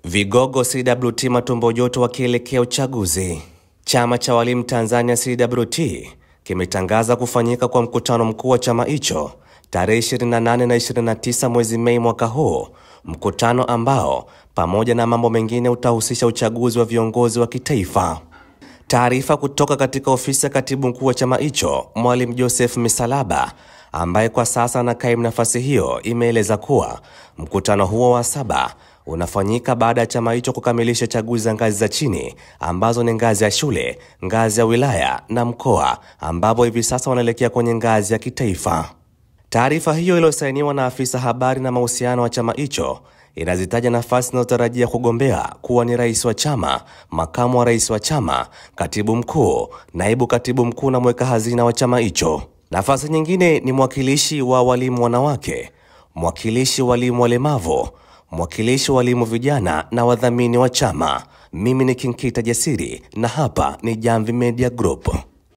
Vigogo CWT matumbo joto wakielekea uchaguzi. Chama cha walimu Tanzania CWT kimetangaza kufanyika kwa mkutano mkuu wa chama hicho tarehe 28 na 29 mwezi Mei mwaka huu, mkutano ambao pamoja na mambo mengine utahusisha uchaguzi wa viongozi wa kitaifa. Taarifa kutoka katika ofisi ya katibu mkuu wa chama hicho, Mwalimu Joseph Misalaba, ambaye kwa sasa anakaimu nafasi hiyo, imeeleza kuwa mkutano huo wa 7 unafanyika baada ya chama hicho kukamilisha chaguzi za ngazi za chini ambazo ni ngazi ya shule, ngazi ya wilaya na mkoa, ambapo hivi sasa wanaelekea kwenye ngazi ya kitaifa. Taarifa hiyo iliyosainiwa na afisa habari na mahusiano wa chama hicho inazitaja nafasi zinazotarajia kugombea kuwa ni rais wa chama, makamu wa rais wa chama, katibu mkuu, naibu katibu mkuu na mweka hazina wa chama hicho. Nafasi nyingine ni mwakilishi wa walimu wanawake, mwakilishi walimu walemavu, mwakilishi walimu vijana na wadhamini wa chama. Mimi ni Kinkita Jasiri na hapa ni Jamvi Media Group.